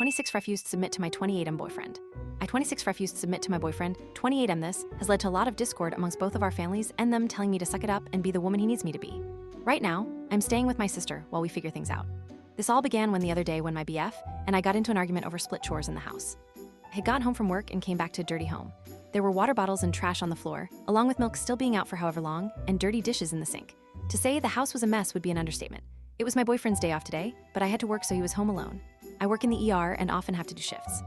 26 refused to submit to my 28M boyfriend. I 26 refused to submit to my boyfriend. 28M this has led to a lot of discord amongst both of our families and them telling me to suck it up and be the woman he needs me to be. Right now, I'm staying with my sister while we figure things out. This all began the other day when my BF and I got into an argument over split chores in the house. I had gotten home from work and came back to a dirty home. There were water bottles and trash on the floor, along with milk still being out for however long, and dirty dishes in the sink. To say the house was a mess would be an understatement. It was my boyfriend's day off today, but I had to work so he was home alone. I work in the ER and often have to do shifts.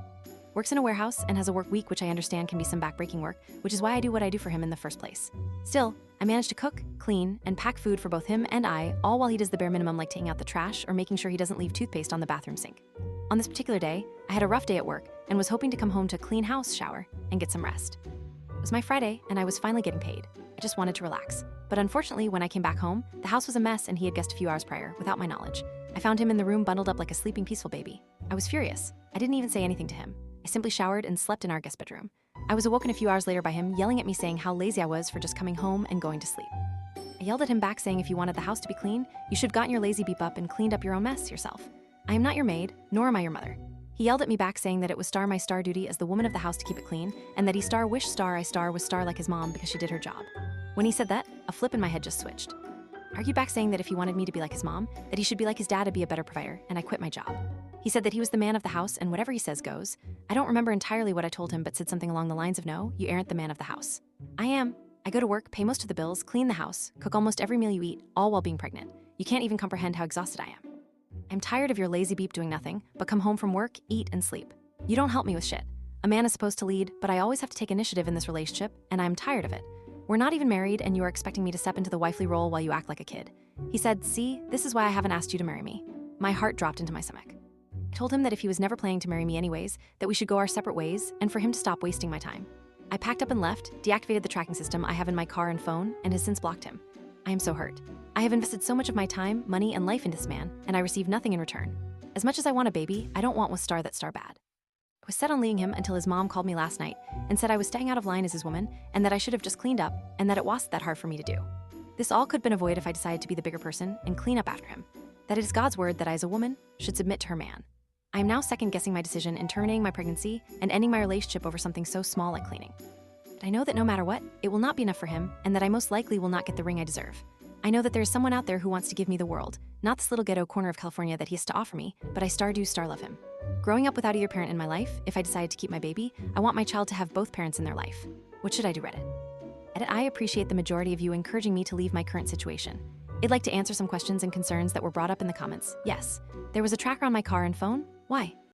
Works in a warehouse and has a work week, which I understand can be some backbreaking work, which is why I do what I do for him in the first place. Still, I manage to cook, clean, and pack food for both him and I, all while he does the bare minimum like taking out the trash or making sure he doesn't leave toothpaste on the bathroom sink. On this particular day, I had a rough day at work and was hoping to come home to clean house, shower, and get some rest. It was my Friday and I was finally getting paid. I just wanted to relax. But unfortunately, when I came back home, the house was a mess and he had guessed a few hours prior, without my knowledge. I found him in the room bundled up like a sleeping peaceful baby. I was furious. I didn't even say anything to him. I simply showered and slept in our guest bedroom. I was awoken a few hours later by him yelling at me saying how lazy I was for just coming home and going to sleep. I yelled at him back saying if you wanted the house to be clean, you should have gotten your lazy beep up and cleaned up your own mess yourself. I am not your maid, nor am I your mother. He yelled at me back saying that it was my star duty as the woman of the house to keep it clean, and that he wish I was star like his mom because she did her job. When he said that, a flip in my head just switched. I argued back saying that if he wanted me to be like his mom, that he should be like his dad to be a better provider, and I quit my job. He said that he was the man of the house and whatever he says goes. I don't remember entirely what I told him, but said something along the lines of no, you aren't the man of the house. I am. I go to work, pay most of the bills, clean the house, cook almost every meal you eat, all while being pregnant. You can't even comprehend how exhausted I am. I'm tired of your lazy beep doing nothing, but come home from work, eat, and sleep. You don't help me with shit. A man is supposed to lead, but I always have to take initiative in this relationship, and I'm tired of it. We're not even married, and you are expecting me to step into the wifely role while you act like a kid. He said, see, this is why I haven't asked you to marry me. My heart dropped into my stomach. I told him that if he was never planning to marry me anyways, that we should go our separate ways, and for him to stop wasting my time. I packed up and left, deactivated the tracking system I have in my car and phone, and has since blocked him. I am so hurt. I have invested so much of my time, money, and life into this man, and I receive nothing in return. As much as I want a baby, I don't want with star that's star bad. I was set on leaving him until his mom called me last night and said I was staying out of line as his woman and that I should have just cleaned up and that it wasn't that hard for me to do. This all could have been avoided if I decided to be the bigger person and clean up after him. That it is God's word that I as a woman should submit to her man. I am now second-guessing my decision in terminating my pregnancy and ending my relationship over something so small like cleaning. But I know that no matter what, it will not be enough for him and that I most likely will not get the ring I deserve. I know that there is someone out there who wants to give me the world, not this little ghetto corner of California that he has to offer me, but I star love him. Growing up without either parent in my life, if I decide to keep my baby, I want my child to have both parents in their life. What should I do, Reddit? Edit, I appreciate the majority of you encouraging me to leave my current situation. I'd like to answer some questions and concerns that were brought up in the comments. Yes, there was a tracker on my car and phone. Why?